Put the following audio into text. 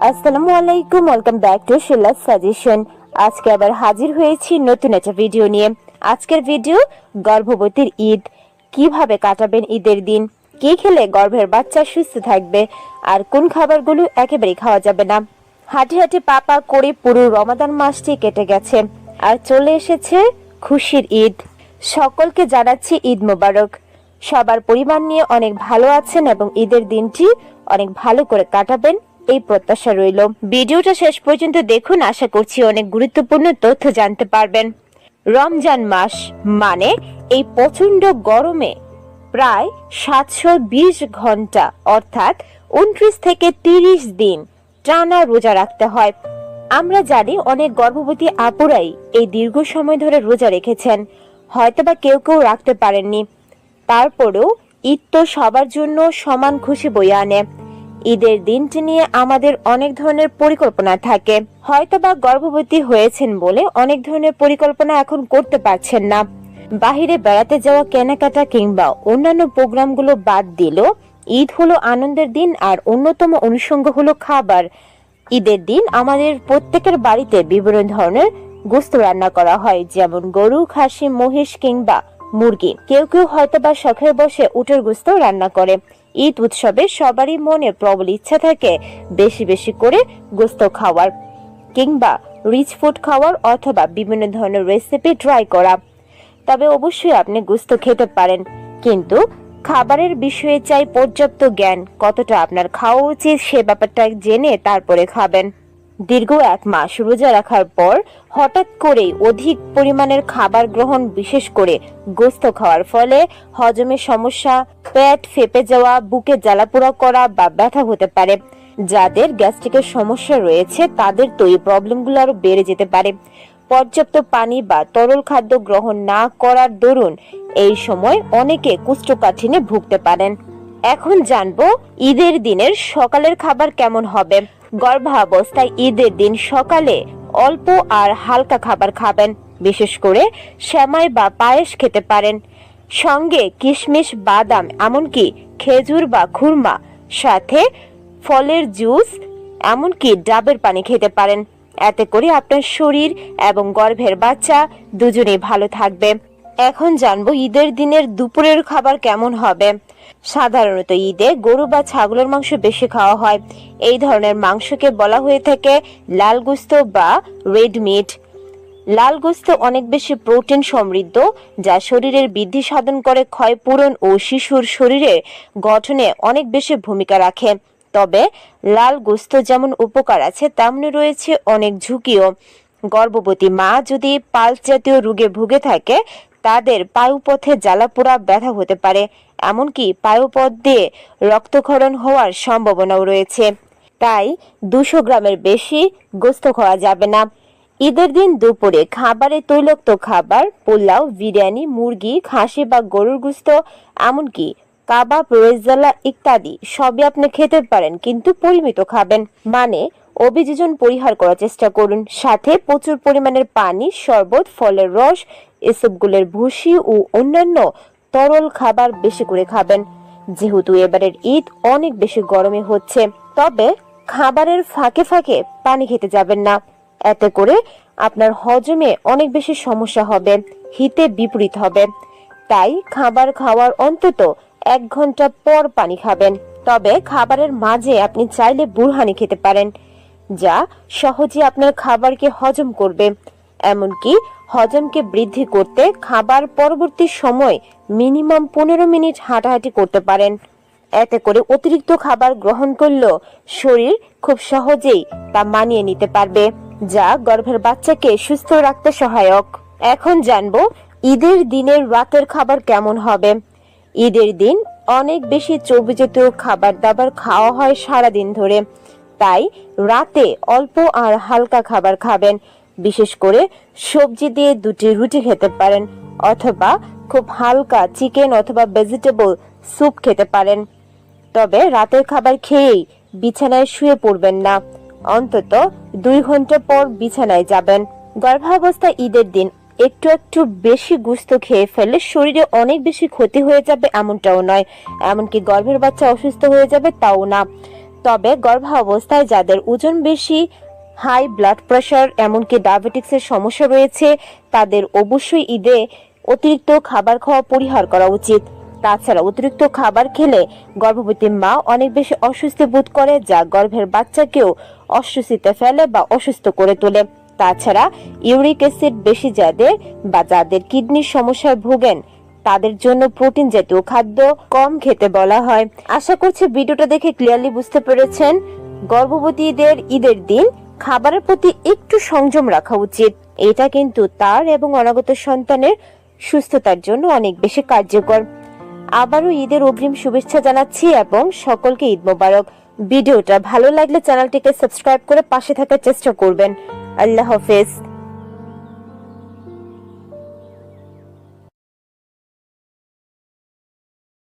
আসসালামু আলাইকুম, welcome back to Shila's suggestion. আজকে আবার হাজির হয়েছি নতুন একটা ভিডিও নিয়ে। আজকের ভিডিও গর্ভবতীর ঈদ, কিভাবে কাটাবেন ঈদের দিন, কি খেলে গর্ভের বাচ্চা সুস্থ থাকবে, আর কোন খাবারগুলো একেবারে খাওয়া যাবে না। হাঁটি হাঁটি পাপা করে পুরো রমাদান মাসটি কেটে গেছে, আর চলে এসেছে খুশির ঈদ। সকলকে জানাচ্ছি ঈদ মোবারক। সবার পরিবার নিয়ে অনেক ভালো আছেন এবং ঈদের দিনটি অনেক ভালো করে কাটাবেন এই প্রত্যাশা রইল। ভিডিওটা শেষ পর্যন্ত দেখুন, আশা করছি অনেক গুরুত্বপূর্ণ তথ্য জানতে পারবেন। রমজান মাস মানে এই প্রচন্ড গরমে প্রায় 720 ঘন্টা অর্থাৎ 29 থেকে 30 দিন টানা রোজা রাখতে হয়। আমরা জানি অনেক গর্ভবতী আপুরাই এই দীর্ঘ সময় ধরে রোজা রেখেছেন, হয়তোবা কেউ কেউ রাখতে পারেননি। তারপরেও ঈদ তো সবার জন্য সমান খুশি বয়ে আনে। ঈদের দিনটি নিয়ে আমাদের অনেক ধরনের পরিকল্পনা থাকে। হয়তোবা গর্ভবতী হয়েছেন বলে অনেক ধরনের পরিকল্পনা এখন করতে পারছেন না। বাহিরে বেড়াতে যাওয়া, কেনাকাটা কিংবা অন্যান্য প্রোগ্রামগুলো বাদ দিলেও ঈদ হলো আনন্দের দিন, আর অন্যতম অনুষঙ্গ হলো খাবার। ঈদের দিন আমাদের প্রত্যেকের বাড়িতে বিভিন্ন ধরনের গোশত রান্না করা হয়, যেমন গরু, খাসি, মহিষ কিংবা মুরগি। কেউ কেউ হয়তোবা শখের বসে উটের গোশত রান্না করে। ঈদ উৎসবে সবারই মনে প্রবল ইচ্ছা থাকে বেশি বেশি করে গোশত খাওয়ার কিংবা রিচ ফুড খাওয়ার, অথবা বিভিন্ন ধরনের রেসিপি ট্রাই করা। তবে অবশ্যই আপনি গোশত খেতে পারেন, কিন্তু খাবারের বিষয়ে চাই পর্যাপ্ত জ্ঞান। কতটা আপনার খাওয়া উচিত সে ব্যাপারটা জেনে তারপরে খাবেন। দীর্ঘ 1 মাস রোজা রাখার পর হঠাৎ করেই অধিক পরিমাণের খাবার গ্রহণ, বিশেষ করে গোশত খাওয়ার ফলে হজমের সমস্যা, পেট ফেপে যাওয়া, বুকে জ্বালাপোড়া করা বা ব্যথা হতে পারে। যাদের গ্যাস্ট্রিকের সমস্যা রয়েছে তাদের তো এই প্রবলেমগুলো আরো বেড়ে যেতে পারে। পর্যাপ্ত পানি বা তরল খাদ্য গ্রহণ না করার দরুন এই সময় অনেকে কোষ্ঠকাঠিন্যে ভুগতে পারেন। এখন জানবো ঈদের দিনের সকালের খাবার কেমন হবে। গর্ভাবস্থায় ঈদের দিন সকালে অল্প আর হালকা খাবার খাবেন, বিশেষ করে সেমাই বা পায়েস খেতে পারেন। সঙ্গে কিশমিশ, বাদাম, এমনকি খেজুর বা খুরমা, সাথে ফলের জুস, এমনকি ডাবের পানি খেতে পারেন। এতে করে আপনার শরীর এবং গর্ভের বাচ্চা দুজনেই ভালো থাকবে। এখন জানবো ঈদের দিনের দুপুরের খাবার কেমন হবে। সাধারণত ঈদে গরু বা ছাগলের মাংস বেশি খাওয়া হয়। এই ধরনের মাংসকে বলা হয়ে থাকে লাল গোশত বা রেড মিট। লাল গোশত অনেক বেশি প্রোটিন সমৃদ্ধ, যা শরীরের বৃদ্ধি সাধন করে, ক্ষয়পূরণ ও শিশুর শরীরের গঠনে অনেক বেশি ভূমিকা রাখে। তবে লাল গোশত যেমন উপকার আছে, তেমনি রয়েছে অনেক ঝুঁকিও। গর্ভবতী মা যদি পালস জাতীয় রোগে ভুগে থাকে, তাদের পায়ুপথে জ্বালাপোড়া, ব্যথা হতে পারে, এমনকি পায়ুপথ দিয়ে রক্তক্ষরণ হওয়ার সম্ভাবনাও রয়েছে। তাই 200 গ্রামের বেশি গোশত খাওয়া যাবে না। ঈদের দিন দুপুরে খাবারে তৈলাক্ত খাবার, পোলাও, বিরিয়ানি, মুরগি, খাসি বা গরুর গোশত, এমনকি কাবাব, রেজালা ইত্যাদি সবই আপনি খেতে পারেন, কিন্তু পরিমিত খাবেন। মানে অভিযোজন পরিহার করার চেষ্টা করুন। সাথে প্রচুর পরিমাণের পানি, শরবত, ফলের রস, এসবগুলোর ভুসি ও অন্যান্য তরল খাবার বেশি করে খাবেন, যেহেতু এবারের ঈদ অনেক বেশি গরমে হচ্ছে। তবে খাবারের ফাঁকে ফাঁকে পানি খেতে যাবেন না, এতে করে আপনার হজমে অনেক বেশি সমস্যা হবে, হিতে বিপরীত হবে। তাই খাবার খাওয়ার অন্তত 1 ঘন্টা পর পানি খাবেন। তবে খাবারের মাঝে আপনি চাইলে বুরহানি খেতে পারেন, যা সহজে আপনার খাবারকে হজম করবে। এমনকি হজমকে বৃদ্ধি করতে খাবার পরবর্তী সময় মিনিমাম 15 মিনিট হাঁটাহাঁটি করতে পারেন। এতে করে অতিরিক্ত খাবার গ্রহণ করলেও শরীর খুব সহজেই তা মানিয়ে নিতে পারবে, যা গর্ভের বাচ্চাকে সুস্থ রাখতে সহায়ক। এখন জানবো ঈদের দিনের রাতের খাবার কেমন হবে। ঈদের দিন অনেক বেশি চর্বি জাতীয় খাবার দাবার খাওয়া হয় সারাদিন ধরে, তাই রাতে অল্প আর হালকা খাবার খাবেন। বিশেষ করে সবজি দিয়ে 2টি রুটি খেতে পারেন, অথবা খুব হালকা চিকেন অথবা ভেজিটেবল স্যুপ খেতে পারেন। তবে রাতের খাবার খেয়েই বিছানায় শুয়ে পড়বেন না, অন্তত 2 ঘন্টা পর বিছানায় যাবেন। গর্ভাবস্থায় ঈদের দিন একটু একটু বেশি গোশত খেয়ে ফেললে শরীরে অনেক বেশি ক্ষতি হয়ে যাবে এমনটাও নয়, এমনকি গর্ভের বাচ্চা অসুস্থ হয়ে যাবে তাও না। তবে গর্ভাবস্থায় যাদের ওজন বেশি, হাই ব্লাড প্রেশার, এমনকি ডায়াবেটিক্সের সমস্যা রয়েছে, তাদের অবশ্যই ঈদে অতিরিক্ত খাবার খাওয়া পরিহার করা উচিত। তাছাড়া অতিরিক্ত খাবার খেলে গর্ভবতী মা অনেক বেশি অস্বস্তি বোধ করে, যা গর্ভের বাচ্চাকেও অস্বস্তিতে ফেলে বা অসুস্থ করে তোলে। তাছাড়া ইউরিক অ্যাসিড বেশি যাদের কিডনির সমস্যায় ভোগেন, তাদের জন্য প্রোটিন জাতীয় খাদ্য কম খেতে বলা হয়। আশা করছি ভিডিওটা দেখে ক্লিয়ারলি বুঝতে পেরেছেন। গর্ভবতীদের ঈদের দিন খাবারের প্রতি একটু সংযম রাখা উচিত। এটা কিন্তু তার এবং অনাগত সন্তানের সুস্থতার জন্য অনেক বেশি কার্যকর। আবারও ঈদের অগ্রিম শুভেচ্ছা জানাচ্ছি এবং সকলকে ঈদ মোবারক। ভিডিওটা ভালো লাগলে চ্যানেলটিকে সাবস্ক্রাইব করে পাশে থাকার চেষ্টা করবেন। আল্লাহ হাফেজ।